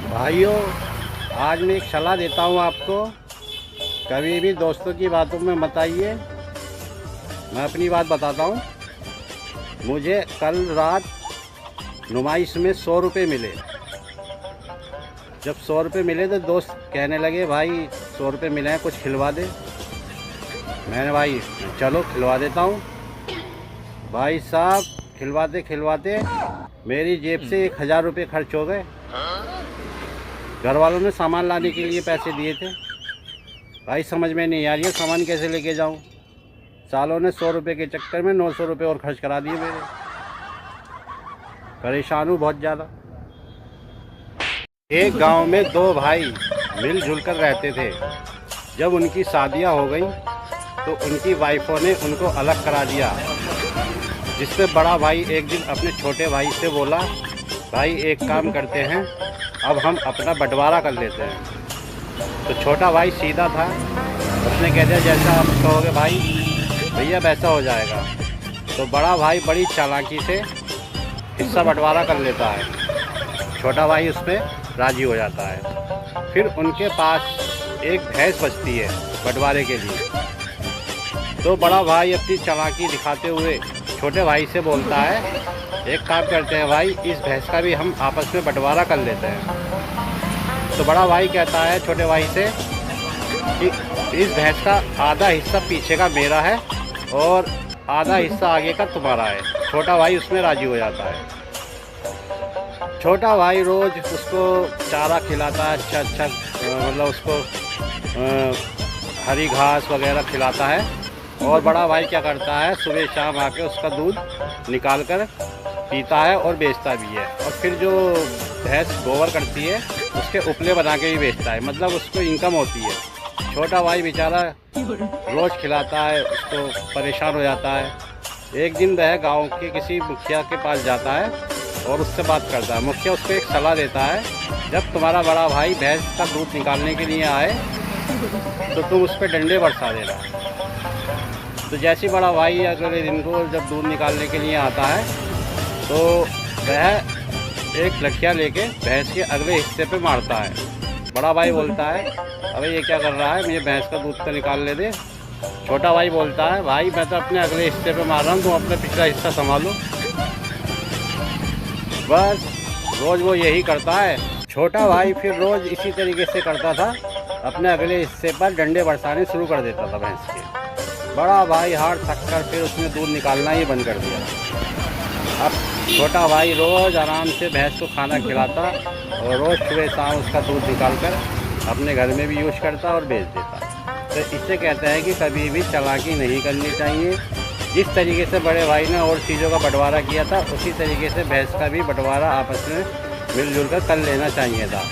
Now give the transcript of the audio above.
भाइयों, आज मैं एक सलाह देता हूँ आपको। कभी भी दोस्तों की बातों में मत आइए। मैं अपनी बात बताता हूँ। मुझे कल रात नुमाइश में 100 रुपये मिले। जब 100 रुपये मिले तो दोस्त कहने लगे, भाई 100 रुपये मिले हैं, कुछ खिलवा दे। मैंने भाई चलो खिलवा देता हूँ। भाई साहब, खिलवाते खिलवाते मेरी जेब से 1000 रुपये खर्च हो गए। घर वालों ने सामान लाने के लिए पैसे दिए थे। भाई समझ में नहीं आ रही है सामान कैसे लेके जाऊं। सालों ने 100 रुपये के चक्कर में 900 रुपये और खर्च करा दिए मेरे। परेशान हूँ बहुत ज़्यादा। एक गांव में 2 भाई मिलजुल कर रहते थे। जब उनकी शादियां हो गई तो उनकी वाइफों ने उनको अलग करा दिया। जिससे बड़ा भाई एक दिन अपने छोटे भाई से बोला, भाई एक काम करते हैं, अब हम अपना बंटवारा कर लेते हैं। तो छोटा भाई सीधा था, उसने कह दिया जैसा आप कहोगे भाई भैया वैसा हो जाएगा। तो बड़ा भाई बड़ी चालाकी से हिस्सा बंटवारा कर लेता है। छोटा भाई उसमें राजी हो जाता है। फिर उनके पास एक भैंस बचती है बंटवारे के लिए। तो बड़ा भाई अपनी चालाकी दिखाते हुए छोटे भाई से बोलता है, एक काम करते हैं भाई, इस भैंस का भी हम आपस में बंटवारा कर लेते हैं। तो बड़ा भाई कहता है छोटे भाई से कि इस भैंस का आधा हिस्सा पीछे का मेरा है और आधा हिस्सा आगे का तुम्हारा है। छोटा भाई उसमें राजी हो जाता है। छोटा भाई रोज़ उसको चारा खिलाता है, अच्छा मतलब उसको हरी घास वगैरह खिलाता है। और बड़ा भाई क्या करता है, सुबह शाम आके उसका दूध निकाल कर पीता है और बेचता भी है। और फिर जो भैंस गोबर करती है उसके उपले बना के भी बेचता है, मतलब उसको इनकम होती है। छोटा भाई बेचारा रोज़ खिलाता है, उसको परेशान हो जाता है। एक दिन वह गांव के किसी मुखिया के पास जाता है और उससे बात करता है। मुखिया उसको एक सलाह देता है, जब तुम्हारा बड़ा भाई भैंस का दूध निकालने के लिए आए तो तुम उस पर डंडे बरसा देना। तो जैसे बड़ा भाई अगले दिन को जब दूध निकालने के लिए आता है तो वह एक लठिया लेके भैंस के अगले हिस्से पे मारता है। बड़ा भाई बोलता है, अबे ये क्या कर रहा है, मुझे भैंस का दूध तो निकाल ले दे। छोटा भाई बोलता है, भाई मैं तो अपने अगले हिस्से पे मार रहा हूँ, तुम अपना पिछला हिस्सा संभालो। बस रोज़ वो यही करता है। छोटा भाई फिर रोज़ इसी तरीके से करता था, अपने अगले हिस्से पर डंडे बरसाने शुरू कर देता था भैंस के। बड़ा भाई हार थक कर फिर उसने दूध निकालना ही बंद कर दिया। अब छोटा भाई रोज़ आराम से भैंस को खाना खिलाता और रोज़ सुबह शाम उसका दूध निकाल कर अपने घर में भी यूज़ करता और बेच देता। तो इससे कहते हैं कि कभी भी चालाकी नहीं करनी चाहिए। जिस तरीके से बड़े भाई ने और चीज़ों का बंटवारा किया था, उसी तरीके से भैंस का भी बंटवारा आपस में मिलजुल कर लेना चाहिए था।